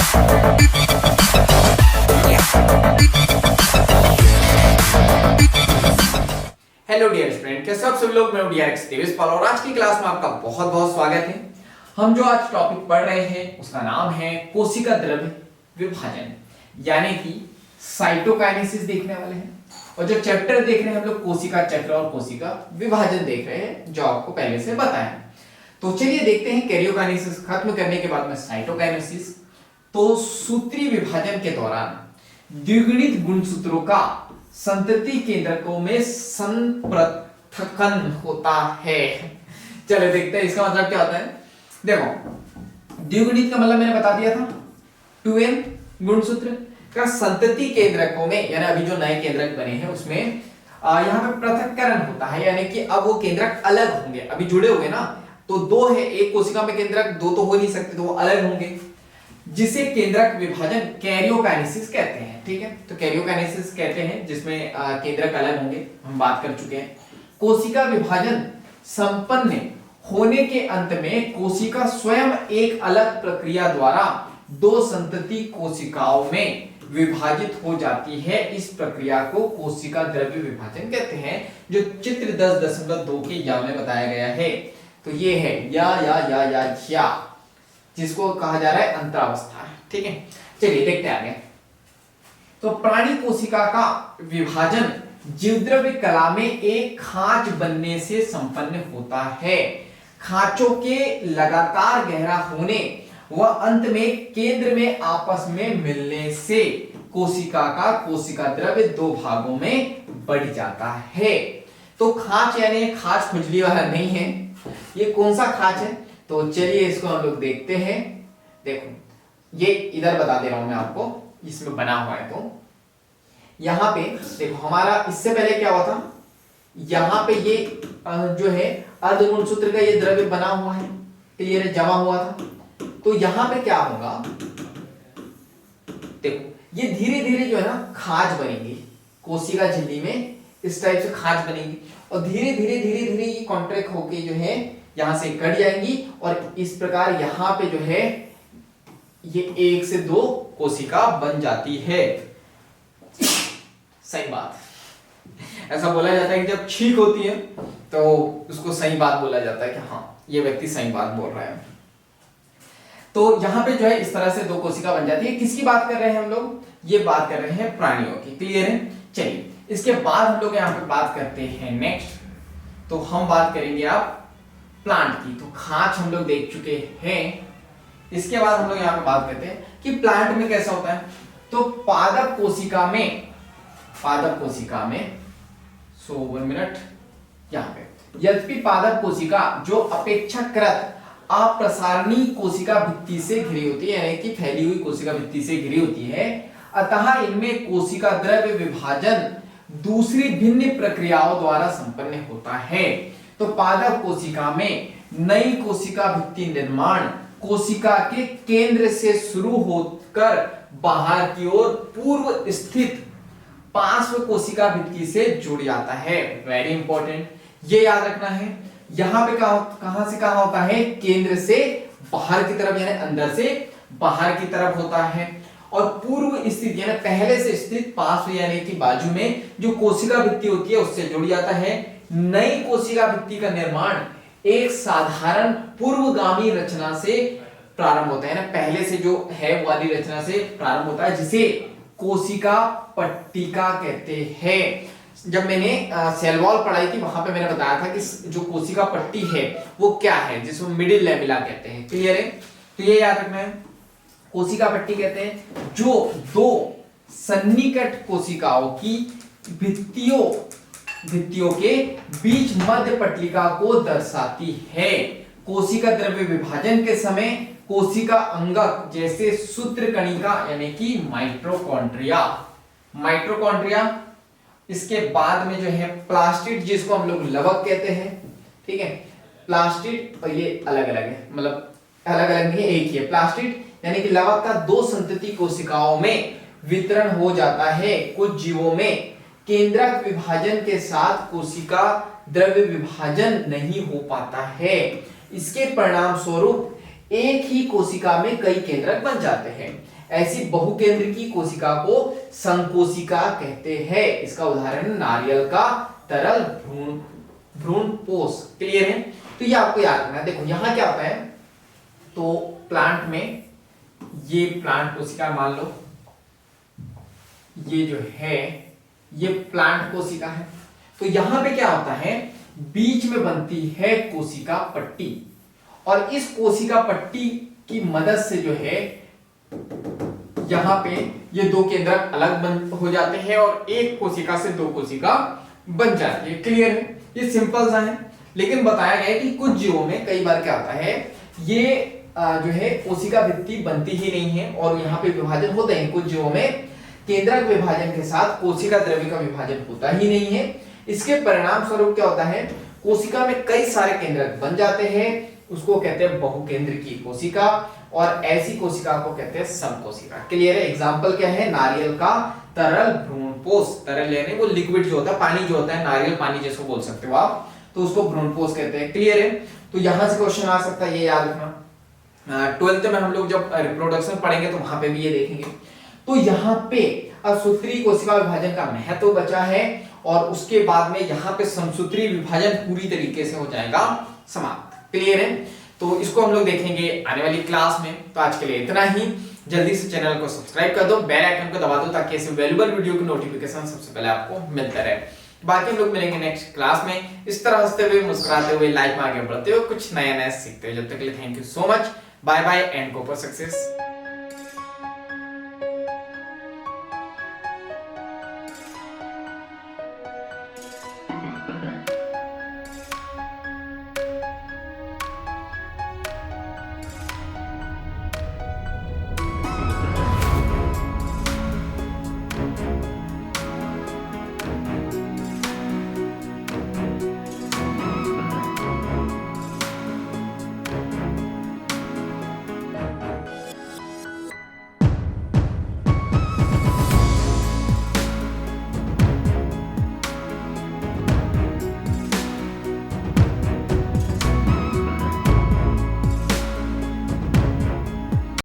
Hello dear student, कैसे आप सभी लोग। मैं डीआरएक्स देवेशपाल और आज की क्लास में आपका बहुत बहुत स्वागत है। हम जो आज टॉपिक पढ़ रहे हैं उसका नाम है कोशिका द्रव्य विभाजन, यानी कि साइटोकाइनेसिस देखने वाले हैं। और जो चैप्टर देख रहे हैं हम लोग कोशिका चक्र और कोशिका विभाजन देख रहे हैं, जो आपको पहले से बताया। तो चलिए देखते हैं कैरियोकाइनेसिस खत्म करने के बाद में साइटोकाइनेसिस। तो सूत्रीय विभाजन के दौरान द्विगुणित गुणसूत्रों का संतति केंद्रकों में संपृथकन होता है। चलो देखते हैं इसका मतलब क्या होता है। देखो, द्विगुणित का मतलब मैंने बता दिया था, 2n गुणसूत्र का संतति केंद्रकों में, यानी अभी जो नए केंद्रक बने हैं उसमें यहाँ पे पृथक्करण होता है, यानी कि अब वो केंद्रक अलग होंगे। अभी जुड़े हुए ना, तो दो है, एक कोशिका में केंद्रक दो तो हो नहीं सकते, तो वो अलग होंगे, जिसे केंद्रक विभाजन कैरियोकाइनेसिस कहते हैं। ठीक है, तो कैरियोकाइनेसिस कहते हैं जिसमें केंद्रक अलग होंगे, हम बात कर चुके हैं। कोशिका विभाजन संपन्न होने के अंत में कोशिका स्वयं एक अलग प्रक्रिया द्वारा दो संतति कोशिकाओं में विभाजित हो जाती है। इस प्रक्रिया को कोशिका द्रव्य विभाजन कहते हैं, जो चित्र 10.2 के या में बताया गया है। तो ये है या जिसको कहा जा रहा है अंतरावस्था है। ठीक है, चलिए देखते हैं आगे। तो प्राणी कोशिका का विभाजन जीवद्रव्य कला में एक खांच बनने से संपन्न होता है। खांचों के लगातार गहरा होने व अंत में केंद्र में आपस में मिलने से कोशिका का कोशिका द्रव्य दो भागों में बढ़ जाता है। तो खांच यानी खांच खुजली वाला नहीं है, ये कौन सा खांच है, तो चलिए इसको हम लोग देखते हैं। देखो, ये इधर बता दे रहा हूं मैं आपको, इसमें बना हुआ है। तो यहां पे देखो, हमारा इससे पहले क्या हुआ था, यहां पे ये जो है अर्धगुणसूत्र का ये द्रव्य बना हुआ है, क्लियर है, जमा हुआ था। तो यहां पे क्या होगा, देखो ये धीरे धीरे जो है ना खाज बनेगी कोशिका झिल्ली में, इस टाइप से खाज बनेगी और धीरे धीरे ये कॉन्ट्रैक्ट होके जो है यहां से कट जाएंगी और इस प्रकार यहां पे जो है ये 1 से 2 कोशिका बन जाती है। सही बात, ऐसा बोला जाता है कि जब छींक होती है तो उसको सही बात बोला जाता है कि हाँ ये व्यक्ति सही बात बोल रहा है। तो यहां पे जो है इस तरह से 2 कोशिका बन जाती है। किसकी बात कर रहे हैं हम लोग, ये बात कर रहे हैं प्राणियों की, क्लियर है। चलिए इसके बाद हम लोग यहाँ पे बात करते हैं नेक्स्ट, तो हम बात करेंगे आप प्लांट की। तो खांच हम लोग देख चुके हैं, इसके बाद हम लोग यहाँ पे बात करते हैं कि प्लांट में कैसा होता है। तो पादप कोशिका में 1 मिनट यहाँ पे, यद्यपि पादप कोशिका जो अपेक्षाकृत अप्रसारणी कोशिका भित्ति से घिरी होती है, यानी कि फैली हुई कोशिका भित्ति से घिरी होती है, अतः इनमें कोशिका द्रव्य विभाजन दूसरी भिन्न प्रक्रियाओं द्वारा संपन्न होता है। तो पादप कोशिका में नई कोशिका भित्ति निर्माण कोशिका के केंद्र से शुरू होकर बाहर की ओर पूर्व स्थित पार्श्व कोशिका भित्ति से जुड़ जाता है। वेरी इंपॉर्टेंट, ये याद रखना है। यहां पे कहां से कहां होता है, केंद्र से बाहर की तरफ, यानी अंदर से बाहर की तरफ होता है। और पूर्व स्थित यानी पहले से स्थित पार्श्व यानी कि बाजू में जो कोशिका भित्ति होती है उससे जुड़ जाता है। नई कोशिका भित्ति का निर्माण एक साधारण पूर्वगामी रचना से प्रारंभ होता है ना, पहले से जो है वो वाली रचना से प्रारंभ होता है, जिसे कोशिका पट्टिका कहते हैं। जब मैंने सेल वॉल पढ़ाई थी वहां पे मैंने बताया था कि जो कोशिका पट्टी है वो क्या है, जिसको मिडिल लेमिला कहते हैं, क्लियर है। तो ये याद रखना है, कोशिका पट्टी कहते हैं जो दो सन्निकट कोशिकाओं की भित्तियों के बीच मध्य पट्टिका को दर्शाती है। कोशिका द्रव्य विभाजन के समय कोशिका अंगक जैसे सूत्रकणिका यानी कि माइटोकॉन्ड्रिया, इसके बाद में जो है प्लास्टिड, जिसको हम लोग लवक कहते हैं। ठीक है, प्लास्टिड और ये अलग अलग है, मतलब अलग अलग नहीं, एक ही है। प्लास्टिड यानी कि लवक का 2 संतति कोशिकाओं में वितरण हो जाता है। कुछ जीवों में केंद्रक विभाजन के साथ कोशिका द्रव्य विभाजन नहीं हो पाता है। इसके परिणाम स्वरूप एक ही कोशिका में कई केंद्रक बन जाते हैं। ऐसी बहुकेंद्रकीय कोशिका को संकोशिका कहते हैं। इसका उदाहरण नारियल का तरल भ्रूणपोष। क्लियर है? तो ये आपको याद रखना है। देखो यहां क्या होता है, तो प्लांट में ये प्लांट कोशिका मान लो, ये जो है ये प्लांट कोशिका है। तो यहां पे क्या होता है, बीच में बनती है कोशिका पट्टी, और इस कोशिका पट्टी की मदद से जो है यहां पे ये दो केंद्रक अलग बन हो जाते हैं और एक कोशिका से दो कोशिका बन जाती है। क्लियर है? ये सिंपल सा है, लेकिन बताया गया है कि कुछ जीवों में कई बार क्या होता है, ये जो है कोशिका भित्ति बनती ही नहीं है और यहाँ पे विभाजन होते हैं। कुछ जीवों में केंद्रक विभाजन के साथ कोशिका द्रव्य का विभाजन होता ही नहीं है। इसके परिणाम स्वरूप क्या होता है, कोशिका में कई सारे केंद्रक बन जाते हैं, उसको कहते हैं बहुकेंद्रकीय कोशिका, और ऐसी कोशिका को कहते हैं समकोशिका। क्लियर है? एग्जांपल क्या है, नारियल का तरल भ्रूणपोष। तरल यानी वो लिक्विड जो होता है, पानी जो होता है, नारियल पानी जिसको बोल सकते हो आप, तो उसको भ्रूणपोष कहते हैं। क्लियर है? तो यहां से क्वेश्चन आ सकता है, ये याद रखना। 12th में हम लोग जब रिप्रोडक्शन पढ़ेंगे तो वहां पे भी ये देखेंगे। तो यहाँ पे अब सूत्रीय कोशिका विभाजन का महत्व बचा है, और उसके बाद में यहाँ पे समसूत्रीय विभाजन पूरी तरीके से हो जाएगा समाप्त। क्लियर है? तो इसको हम लोग देखेंगे आने वाली क्लास में। तो आज के लिए इतना ही। जल्दी से चैनल को सब्सक्राइब कर दो, बेल आइकन को दबा दो, ताकि ऐसे वैल्यूएबल वीडियो की नोटिफिकेशन सबसे पहले आपको मिलता रहे। बाकी हम लोग मिलेंगे नेक्स्ट क्लास में। इस तरह हंसते हुए, मुस्कुराते हुए, लाइफ में आगे बढ़ते हुए, कुछ नया नया सीखते हुए। जब तक के लिए thank you so much. Bye bye and go for success.